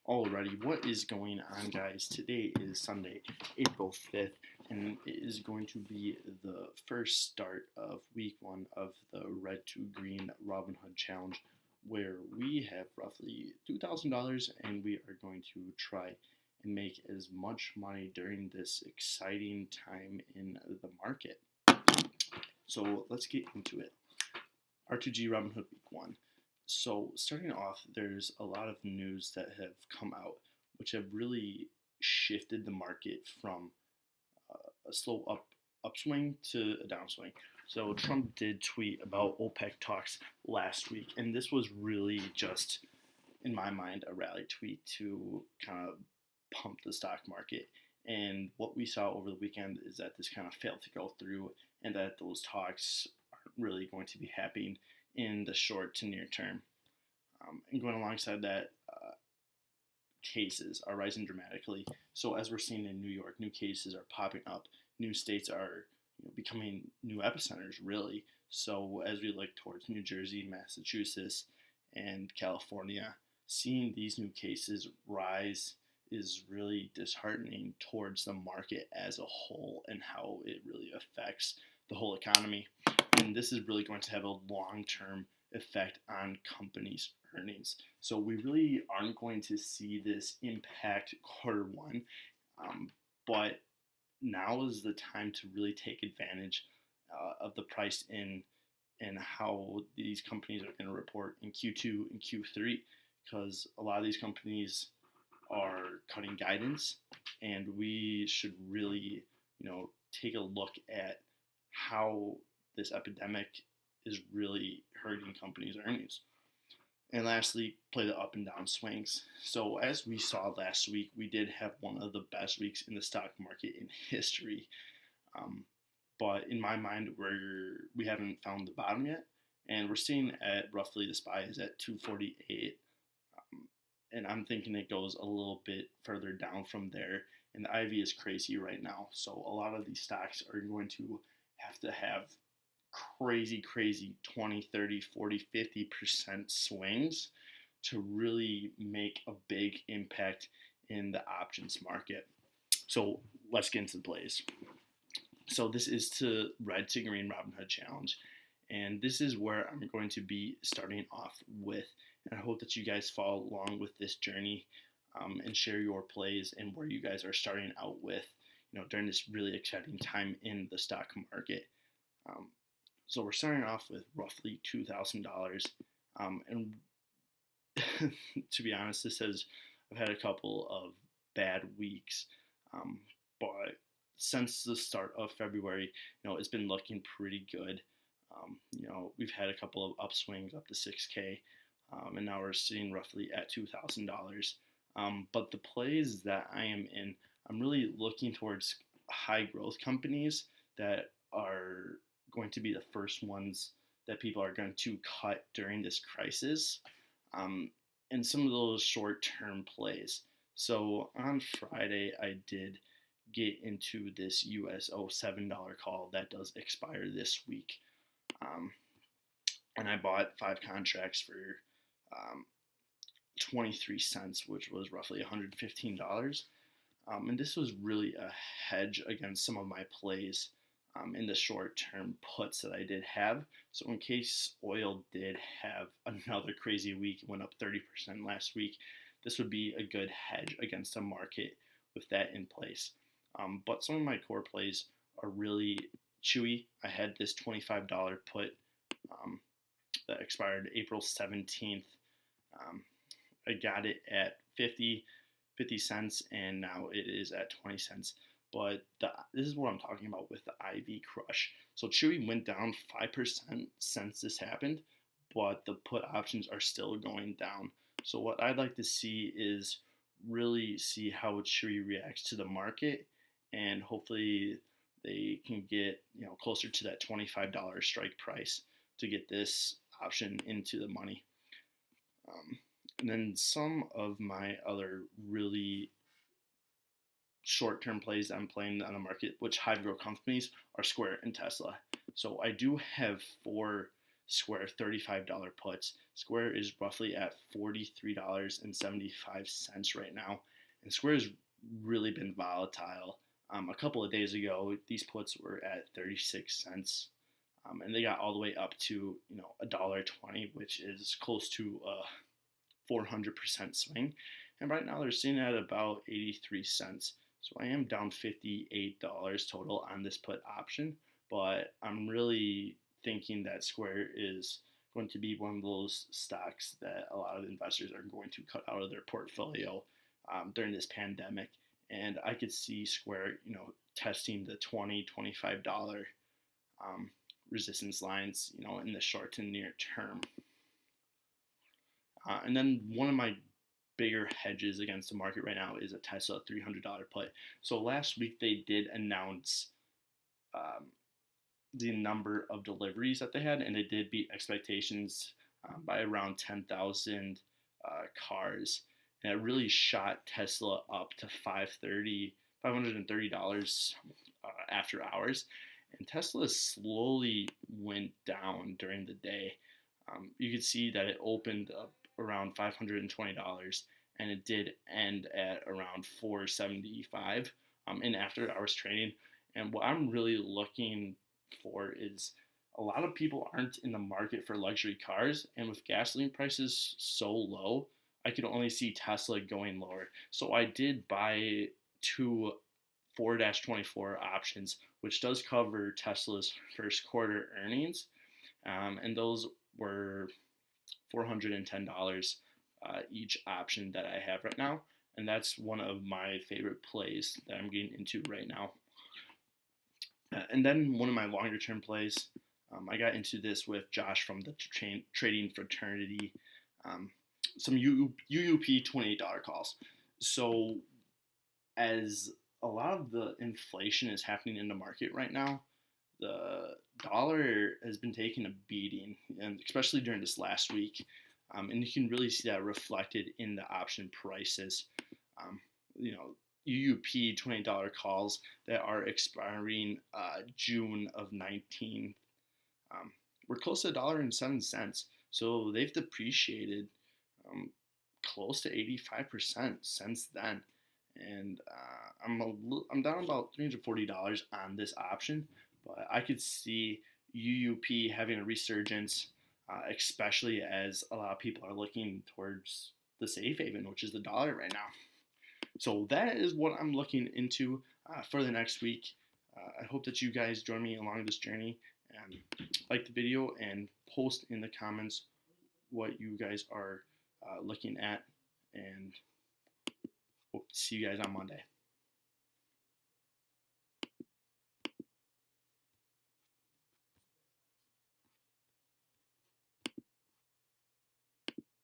Alrighty, what is going on, guys? Today is Sunday, April 5th, and it is going to be the first start of week one of the Red to Green Robinhood Challenge, where we have roughly $2,000 and we are going to try and make as much money during this exciting time in the market. So let's get into it. R2G Robinhood week one. So, starting off, there's a lot of news that have come out which have really shifted the market from a slow upswing to a downswing. So, Trump did tweet about OPEC talks last week, and this was really just, in my mind, a rally tweet to kind of pump the stock market. And what we saw over the weekend is that this kind of failed to go through, and that those talks aren't really going to be happening in the short to near term. And going alongside that, cases are rising dramatically. So as we're seeing in New York, new cases are popping up. New states are becoming new epicenters, really. So as we look towards New Jersey, Massachusetts, and California, seeing these new cases rise is really disheartening towards the market as a whole and how it really affects the whole economy. And this is really going to have a long-term effect on companies' earnings. So we really aren't going to see this impact quarter one, but now is the time to really take advantage of the price in and how these companies are going to report in Q2 and Q3, because a lot of these companies are cutting guidance, and we should really, take a look at how this epidemic is really hurting companies' earnings. And lastly, play the up and down swings. So as we saw last week, we did have one of the best weeks in the stock market in history. But in my mind, we haven't found the bottom yet, and we're seeing at roughly the SPY is at 248. And I'm thinking it goes a little bit further down from there. And the IV is crazy right now. So a lot of these stocks are going to have crazy 20, 30, 40, 50% swings to really make a big impact in the options market. So let's get into the plays. So this is to Red to Green Robinhood Challenge. And this is where I'm going to be starting off with. And I hope that you guys follow along with this journey and share your plays and where you guys are starting out with, during this really exciting time in the stock market. So we're starting off with roughly $2,000. And to be honest, I've had a couple of bad weeks. But since the start of February, it's been looking pretty good. We've had a couple of upswings up to 6K, and now we're sitting roughly at $2,000. But the plays that I am in, I'm really looking towards high growth companies that are going to be the first ones that people are going to cut during this crisis, and some of those short-term plays. So on Friday, I did get into this USO $7 call that does expire this week. And I bought 5 contracts for 23 cents, which was roughly $115. And this was really a hedge against some of my plays in the short-term puts that I did have. So in case oil did have another crazy week, it went up 30% last week, this would be a good hedge against the market with that in place. But some of my core plays are really chewy. I had this $25 put that expired April 17th. I got it at 50 cents, and now it is at 20 cents. But this is what I'm talking about with the IV crush. So Chewy went down 5% since this happened, but the put options are still going down. So what I'd like to see is really see how Chewy reacts to the market, and hopefully they can get closer to that $25 strike price to get this option into the money. And then some of my other really short-term plays that I'm playing on the market, which high growth companies, are Square and Tesla. So I do have 4 Square $35 puts. Square is roughly at $43.75 right now, and Square has really been volatile. A couple of days ago, these puts were at 36 cents, and they got all the way up to $1.20, which is close to a 400% swing. And right now they're sitting at about 83 cents. So I am down $58 total on this put option, but I'm really thinking that Square is going to be one of those stocks that a lot of investors are going to cut out of their portfolio during this pandemic. And I could see Square, testing the $20-$25 resistance lines, in the short to near term. And then one of my bigger hedges against the market right now is a Tesla $300 put. So last week they did announce the number of deliveries that they had, and they did beat expectations by around 10,000 cars. And it really shot Tesla up to $530 after hours. And Tesla slowly went down during the day. You could see that it opened up around $520, and it did end at around $475 in after hours trading. And what I'm really looking for is a lot of people aren't in the market for luxury cars, and with gasoline prices so low, I could only see Tesla going lower. So I did buy two 4-24 options, which does cover Tesla's first quarter earnings, and those were $410 each option that I have right now, and that's one of my favorite plays that I'm getting into right now. And then one of my longer term plays, I got into this with Josh from the trading fraternity. Some UUP $28 calls. So as a lot of the inflation is happening in the market right now, the dollar has been taking a beating, and especially during this last week. And you can really see that reflected in the option prices. UUP $20 calls that are expiring June of 19. We're close to $1.07. So they've depreciated close to 85% since then. And I'm down about $340 on this option, but I could see UUP having a resurgence, especially as a lot of people are looking towards the safe haven, which is the dollar right now. So that is what I'm looking into for the next week. I hope that you guys join me along this journey and like the video and post in the comments what you guys are looking at, and hope to see you guys on Monday.